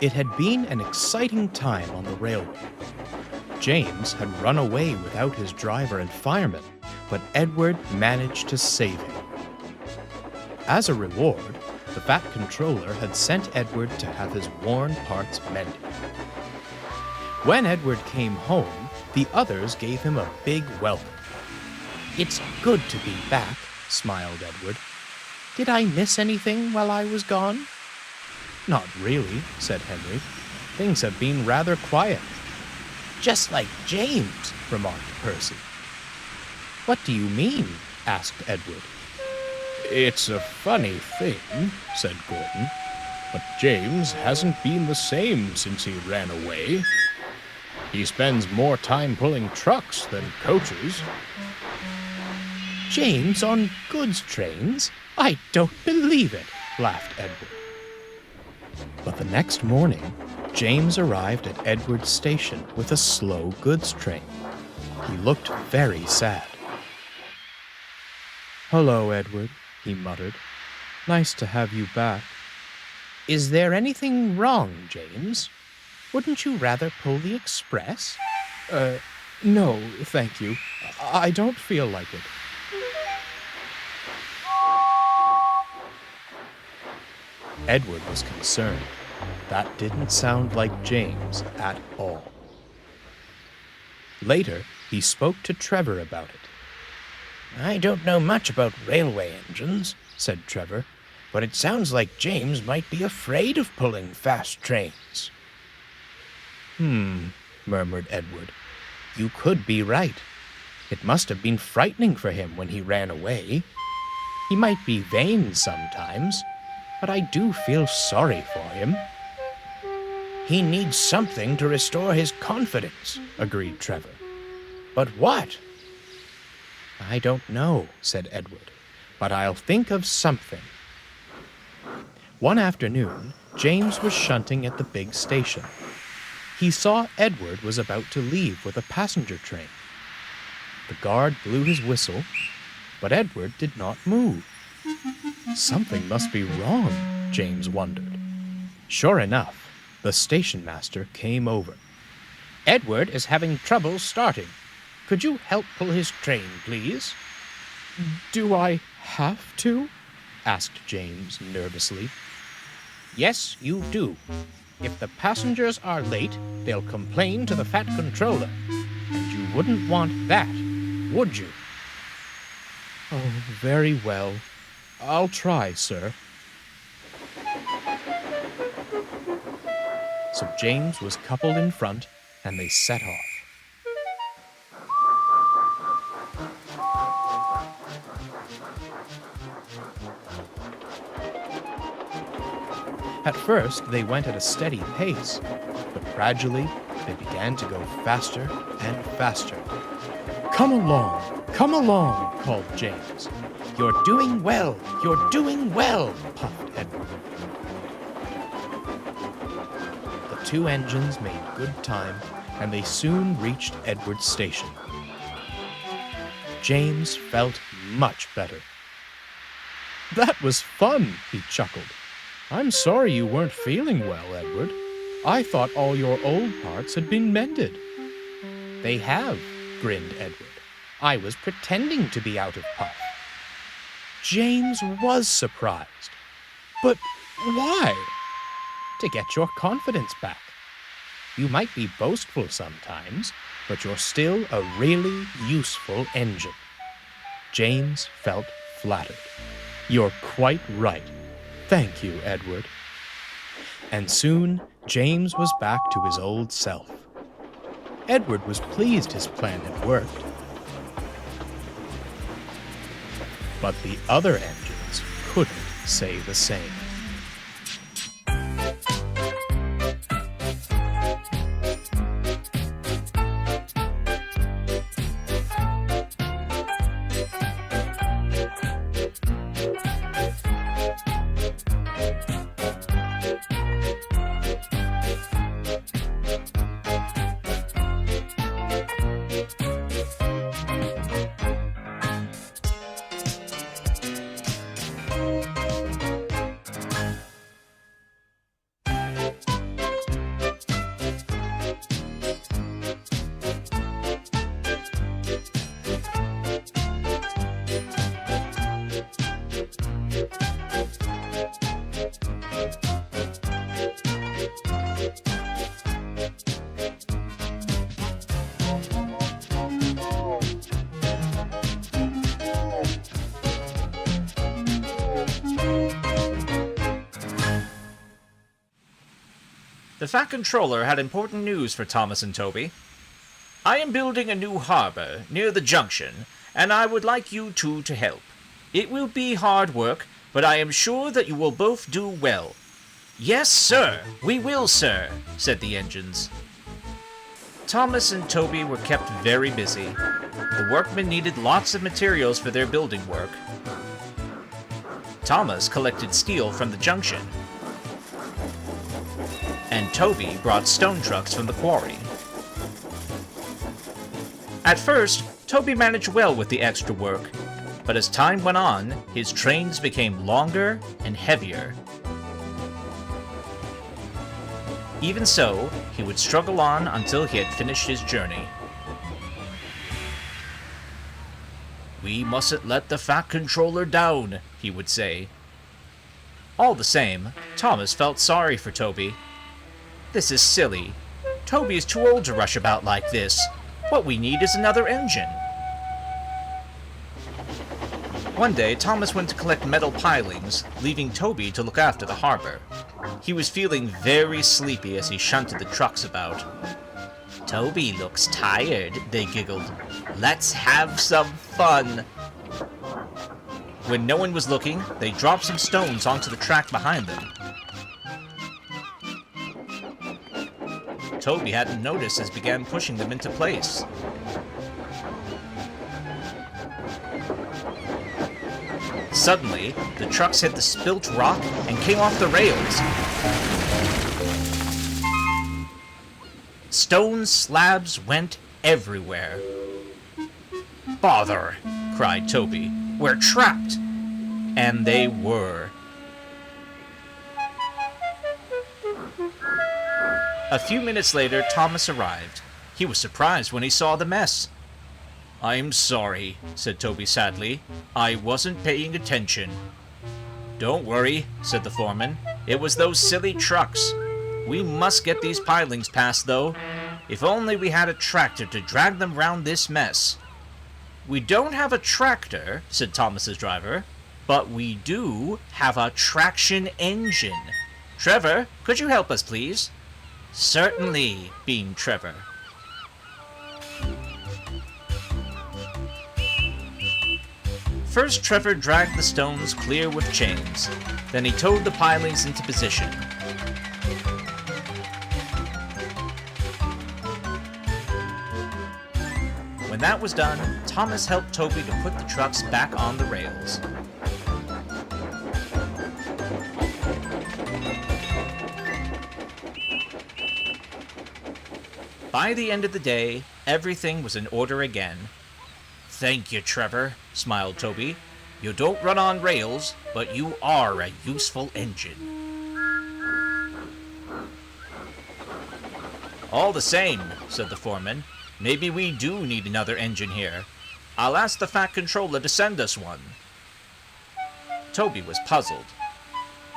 It had been an exciting time on the railway. James had run away without his driver and fireman, but Edward managed to save him. As a reward, the Fat Controller had sent Edward to have his worn parts mended. When Edward came home, the others gave him a big welcome. "It's good to be back," smiled Edward. "Did I miss anything while I was gone?" "Not really," said Henry. "Things have been rather quiet." "Just like James," remarked Percy. "What do you mean?" asked Edward. "It's a funny thing," said Gordon, "but James hasn't been the same since he ran away. He spends more time pulling trucks than coaches." "James on goods trains? I don't believe it," laughed Edward. But the next morning, James arrived at Edward's station with a slow goods train. He looked very sad. "Hello, Edward," he muttered. "Nice to have you back." "Is there anything wrong, James? Wouldn't you rather pull the express?" No, thank you. I don't feel like it." Edward was concerned. That didn't sound like James at all. Later, he spoke to Trevor about it. "I don't know much about railway engines," said Trevor, "but it sounds like James might be afraid of pulling fast trains." Murmured Edward. "You could be right. It must have been frightening for him when he ran away. He might be vain sometimes, but I do feel sorry for him." "He needs something to restore his confidence," agreed Trevor. "But what?" "I don't know," said Edward, "but I'll think of something." One afternoon, James was shunting at the big station. He saw Edward was about to leave with a passenger train. The guard blew his whistle, but Edward did not move. Something must be wrong, James wondered. Sure enough, the station master came over. "Edward is having trouble starting. Could you help pull his train, please?" "Do I have to?" asked James nervously. "Yes, you do. If the passengers are late, they'll complain to the Fat Controller. And you wouldn't want that, would you?" "Oh, very well. I'll try, sir." So James was coupled in front, and they set off. At first, they went at a steady pace, but gradually they began to go faster and faster. Come along, called James. You're doing well, puffed Edward. The two engines made good time, and they soon reached Edward's station. James felt much better. "That was fun," he chuckled. "I'm sorry you weren't feeling well, Edward. I thought all your old parts had been mended." "They have," grinned Edward. "I was pretending to be out of puff." James was surprised. "But why?" "To get your confidence back. You might be boastful sometimes, but you're still a really useful engine." James felt flattered. "You're quite right. Thank you, Edward." And soon, James was back to his old self. Edward was pleased his plan had worked. But the other engines couldn't say the same. The Fat Controller had important news for Thomas and Toby. I am building a new harbor near the junction, and I would like you two to help. It will be hard work, but I am sure that you will both do well. Yes, sir. We will, sir, said the engines. Thomas and Toby were kept very busy. The workmen needed lots of materials for their building work. Thomas collected steel from the junction, and Toby brought stone trucks from the quarry. At first, Toby managed well with the extra work, but as time went on, his trains became longer and heavier. Even so, he would struggle on until he had finished his journey. "We mustn't let the Fat Controller down," he would say. All the same, Thomas felt sorry for Toby. This is silly. Toby is too old to rush about like this. What we need is another engine. One day, Thomas went to collect metal pilings, leaving Toby to look after the harbor. He was feeling very sleepy as he shunted the trucks about. "Toby looks tired," they giggled. "Let's have some fun." When no one was looking, they dropped some stones onto the track behind them. Toby hadn't noticed as began pushing them into place. Suddenly, the trucks hit the spilt rock and came off the rails. Stone slabs went everywhere. "Bother!" cried Toby. "We're trapped!" And they were. A few minutes later, Thomas arrived. He was surprised when he saw the mess. "I'm sorry," said Toby sadly. "I wasn't paying attention." "Don't worry," said the foreman. "It was those silly trucks. We must get these pilings passed, though. If only we had a tractor to drag them round this mess." "We don't have a tractor," said Thomas's driver, "but we do have a traction engine. Trevor, could you help us, please?" "Certainly," beamed Trevor. First, Trevor dragged the stones clear with chains. Then he towed the pilings into position. When that was done, Thomas helped Toby to put the trucks back on the rails. By the end of the day, everything was in order again. "Thank you, Trevor," smiled Toby. "You don't run on rails, but you are a useful engine." "All the same," said the foreman, "maybe we do need another engine here. I'll ask the Fat Controller to send us one." Toby was puzzled.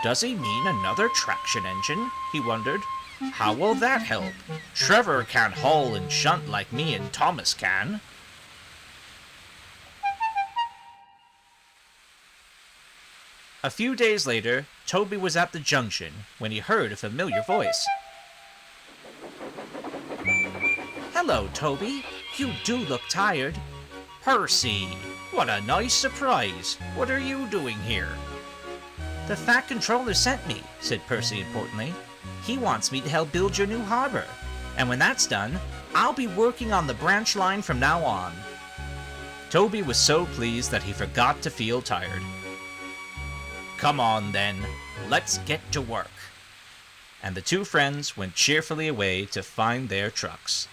Does he mean another traction engine? He wondered. How will that help? Trevor can't haul and shunt like me and Thomas can. A few days later, Toby was at the junction when he heard a familiar voice. "Hello, Toby. You do look tired." "Percy, what a nice surprise. What are you doing here?" "The Fat Controller sent me," said Percy importantly. "He wants me to help build your new harbor. And when that's done, I'll be working on the branch line from now on." Toby was so pleased that he forgot to feel tired. "Come on, then. Let's get to work." And the two friends went cheerfully away to find their trucks.